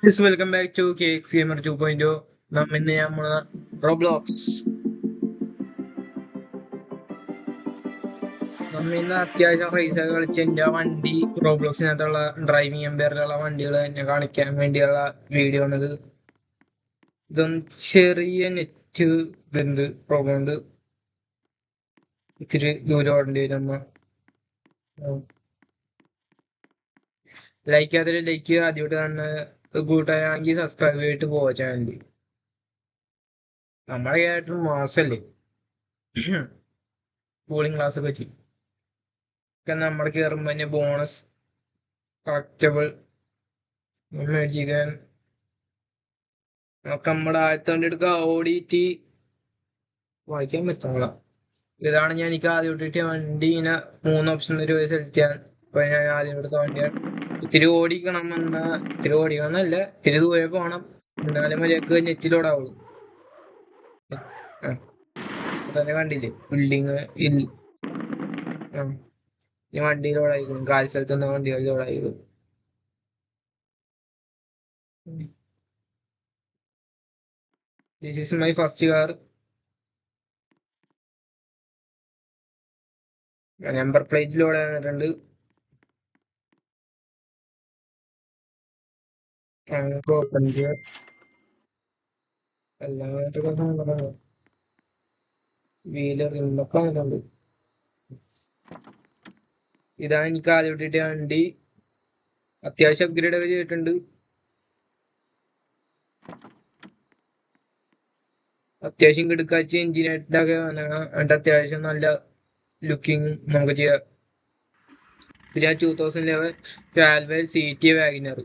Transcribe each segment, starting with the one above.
Welcome back to KX Gamer 2.0. ഇന്ന് നമ്മള് Roblox ഇന്ന് അത്യാവശ്യം റേസ് കളിച്ച് എൻ്റെ വണ്ടി റോബ്ലോക്സിനകത്തുള്ള ഡ്രൈവിംഗ് എംപയറിലുള്ള വണ്ടികൾ എന്നെ കാണിക്കാൻ വേണ്ടിയുള്ള വീഡിയോ ആണിത്. ഇതൊന്നും ചെറിയ നെറ്റ് ഇതുണ്ട്, പ്രോബ്ലം ഉണ്ട്. ഇത്തിരി ദൂരം ഓടേണ്ടി വരും. ലൈക്ക് ആദ്യമായിട്ട് കാണുന്ന കൂട്ടുകാരാണെങ്കിൽ സബ്സ്ക്രൈബ് ചെയ്തിട്ട് പോവാ ചാനലിൽ. നമ്മളെ കേട്ടിട്ട് മാസല്ലേ കൂളിംഗ് ക്ലാസ് ഒക്കെ ചെയ്യും. നമ്മൾ കയറുമ്പോൾ തന്നെ ബോണസ് കളക്റ്റബിൾ മേടിച്ചിരിക്കാൻ നമുക്ക് നമ്മുടെ ആദ്യത്തെ വണ്ടി എടുക്കുക. ഓടിയിട്ട് വായിക്കാൻ പറ്റുന്നില്ല. ഇതാണ് എനിക്ക് ആദ്യം ഇട്ടിട്ട് വണ്ടി. ഇങ്ങനെ 3 ഓപ്ഷൻ രൂപ സെലക്ട് ചെയ്യാൻ. ഇപ്പൊ ഞാൻ ആദ്യം എടുത്ത വണ്ടിയാണ്. ഇത്തിരി ഓടിക്കണം എന്നല്ല, ഇത്തിരി ദൂരെ പോകണം, എന്നാലും മര്യാദക്ക് നെറ്റിലോടാവുള്ളൂ. തന്നെ കണ്ടില്ലേ ബിൽഡിങ് ഈ വണ്ടിയിലോടായിരിക്കും, കാൽ സ്ഥലത്തുന്ന വണ്ടികളിലോടായിരിക്കും. This is my first car. Number പ്ലേറ്റിലൂടെ വന്നിട്ടുണ്ട്. ഓപ്പൺ ചെയ്യാം. വീലർ റിമൊക്കെ വന്നിട്ടുണ്ട്. ഇതാണ് എനിക്ക് ആദ്യം ഇട്ടിട്ട് വണ്ടി. അത്യാവശ്യം അപ്ഗ്രേഡ് ഒക്കെ ചെയ്തിട്ടുണ്ട്. അത്യാവശ്യം കിടക്കാച്ച എഞ്ചിനായിട്ടൊക്കെ എന്നിട്ട് അത്യാവശ്യം നല്ല ലുക്കിങ് നമുക്ക് ചെയ്യാം. പിന്നെ 2011 കാൽവർ CT വാഗനർ.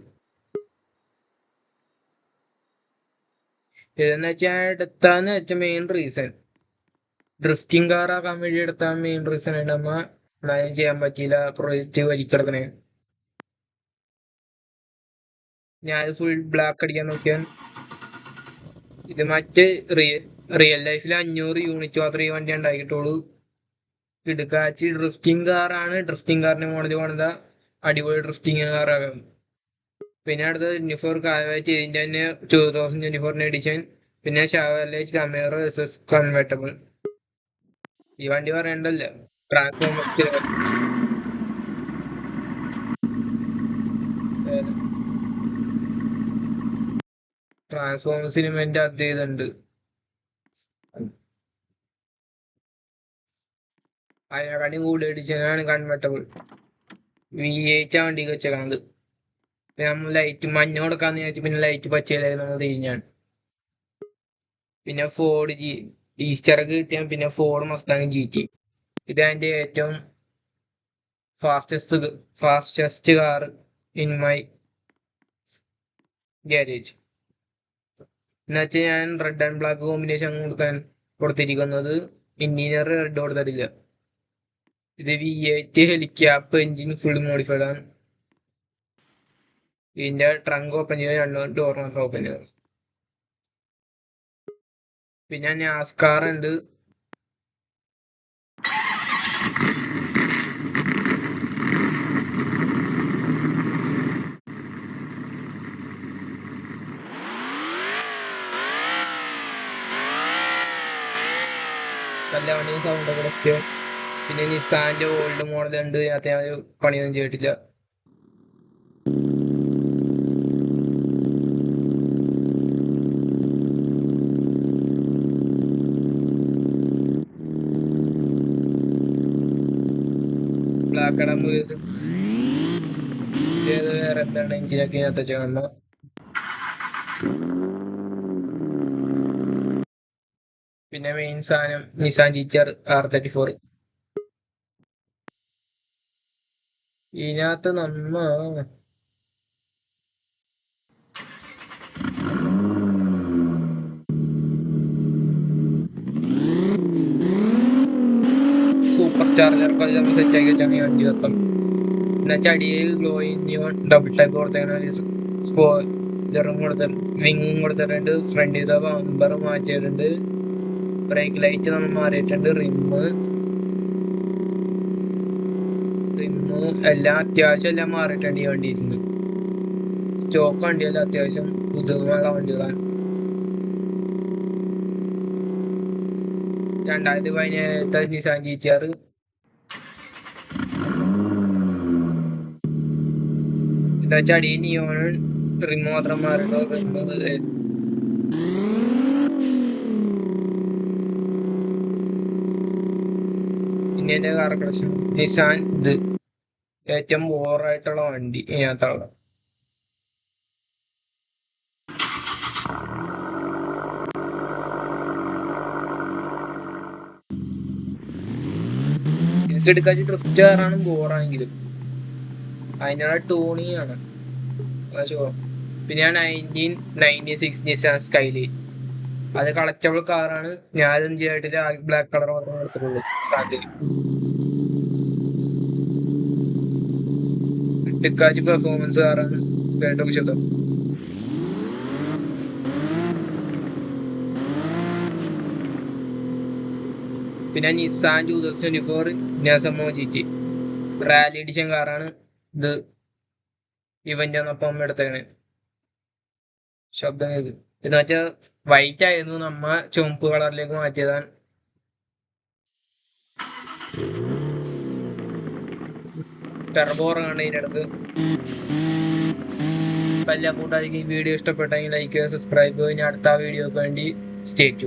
ഇതെന്ന് വെച്ചാൽ എടുത്താന്ന് വെച്ചാൽ മെയിൻ റീസൺ ഡ്രിഫ്റ്റിംഗ് കാർ ആക്കാൻ വേണ്ടി എടുത്താൽ മെയിൻ റീസൺ ആണ്. നമ്മ ചെയ്യാൻ പറ്റിയില്ല, പ്രൊജക്റ്റ് വലിക്കിടക്കണേ. ഞാൻ ഫുൾ ബ്ലാക്ക് അടിക്കാൻ നോക്കിയാൽ ഇത് മറ്റ് റിയൽ ലൈഫിൽ 500 യൂണിറ്റ് മാത്രമേ ഈ വണ്ടി ഉണ്ടാക്കിയിട്ടുള്ളൂ. കിടക്കാച്ചി ഡ്രിഫ്റ്റിംഗ് കാറാണ്. ഡ്രിഫ്റ്റിംഗ് കാറിന്റെ മോഡൽ പോണതാ, അടിപൊളി ഡ്രിഫ്റ്റിംഗ് കാറാകും. പിന്നെ അടുത്തത് 24 കാവാറ്റ്, ഇതിന്റെ തന്നെ 2024 എഡിഷൻ. പിന്നെ ഷാവർലേറ്റ് കമേറോ SS കൺവേർട്ടബിൾ. ഈ വണ്ടി പറയണ്ടല്ലോ, ട്രാൻസ്ഫോമേഴ്സിന് വേണ്ടി അത് ചെയ്തുണ്ട്. അതിനെക്കാട്ടി കൂടുതൽ എഡിഷനാണ് കൺവേർട്ടബിൾ. V8 വണ്ടിക്ക് വെച്ചേക്കണത്. നമ്മൾ ലൈറ്റ് മഞ്ഞ കൊടുക്കാന്ന് വിചാരിച്ചു, പിന്നെ ലൈറ്റ് പച്ചയിലേക്ക് നമ്മൾ തിരിഞ്ഞാണ്. പിന്നെ ഫോർഡ് ഈസ്റ്ററൊക്കെ കിട്ടിയാൽ പിന്നെ ഫോർഡ് മസ്താങ് GT. ഇത് അതിന്റെ ഏറ്റവും fastest car in my garage. എന്നുവെച്ചാൽ ഞാൻ റെഡ് ആൻഡ് ബ്ലാക്ക് കോമ്പിനേഷൻ കൊടുത്തിരിക്കുന്നത്. ഇന്റീരിയർ റെഡ് കൊടുത്തിട്ടില്ല. ഇത് V8 ഹെലിക്യാപ്പ് എഞ്ചിൻ ഫുൾ മോഡിഫൈഡ് ആണ്. ഇതിന്റെ ട്രങ്ക് ഓപ്പൺ ചെയ്ത് 2 ഡോർ മാത്രം ഓപ്പൺ ചെയ്തത്. പിന്നെ നാസ്കാർ ഉണ്ട്. നല്ല വണ്ടി സൗണ്ട് ഒക്കെ ടെസ്റ്റ്. പിന്നെ നിസാന്റെ ഓൾഡ് മോഡൽ ഉണ്ട്, അത്യാവശ്യം പണിയൊന്നും ചെയ്തിട്ടില്ല. ബ്ലാക്ക് അടം വേറെ എന്താണ് എഞ്ചിനൊക്കെ ഇതിനകത്ത് വെച്ചാൽ. പിന്നെ മെയിൻ സാധനം നിസാൻ GT-R R34. ഇതിനകത്ത് സൂപ്പർ ചാർജർ സെറ്റ് ആക്കി വെച്ചാണ് ഈ വണ്ടി വെക്കം. എന്നുവെച്ചാൽ അടിയിൽ ഗ്ലോയിങ് ഡബിൾ ടൈപ്പ് കൊടുത്തേക്കുന്ന സ്പോയിലറും വിങ്ങും കൊടുത്തിട്ടുണ്ട്. ഫ്രണ്ടിലത്തെ ബമ്പർ മാറ്റിയിട്ടുണ്ട്. ബ്രേക്ക് ലൈറ്റ് നമ്മൾ മാറിയിട്ടുണ്ട്. റിമ്മ് എല്ലാം അത്യാവശ്യം എല്ലാം മാറിയിട്ടുണ്ട് ഈ വണ്ടിയിൽ നിന്ന്. സ്റ്റോക്ക് വണ്ടിയല്ല, അത്യാവശ്യം പുതുമയുള്ള വണ്ടികളാണ്. 2017 നിസാൻ GT-R. എന്താ വെച്ചാൽ അടിയിൽ നിയോൺ റിം മാത്രം മാറിട്ടോ. പിന്നെ എന്റെ കാർ കളക്ഷൻ നിസാൻ ഇത് ഏറ്റവും ബോറായിട്ടുള്ള വണ്ടി ഇതിനകത്തുള്ള. എനിക്ക് എടുക്കാൻ ഡ്രിഫ്റ്റ് കാറാണ് ബോറാണെങ്കിലും അതിനുള്ള ടൂണിങ് ആണ്. പിന്നെ 1996 നിസാൻ സ്കൈലൈൻ, അത് കളക്റ്റബിൾ കാറാണ്. ഞാൻ അതൊന്നും ചെയ്തിട്ടില്ല, ബ്ലാക്ക് കളർ മാത്രമേ എടുത്തിട്ടുള്ളൂ സാധ്യത. ടിക്കാച്ച് പെർഫോമൻസ് കാറാണ്, കേട്ടോ ശതം. പിന്നെ നിസാൻ 2024 നാസമോ GT റാലി എഡിഷൻ കാറാണ്. ഇത് ഇവന്റ് വന്നപ്പം എടുത്തേക്കണേ. ശബ്ദം കേൾക്കും. എന്ന് വെച്ചാൽ വൈറ്റ് ആയിരുന്നു, നമ്മ ചുവപ്പ് കളറിലേക്ക് മാറ്റിയതാണ്. ടെർബോ ഇറങ്ങാണ്ട് ഇതിനടുത്ത്. എല്ലാ കൂട്ടുകാർക്കും ഈ വീഡിയോ ഇഷ്ടപ്പെട്ടെങ്കിൽ ലൈക്ക് ചെയ്യുക, സബ്സ്ക്രൈബ് ചെയ്യുക. ഇനി അടുത്ത വീഡിയോക്ക് വേണ്ടി സ്റ്റേ ട്യൂൺ.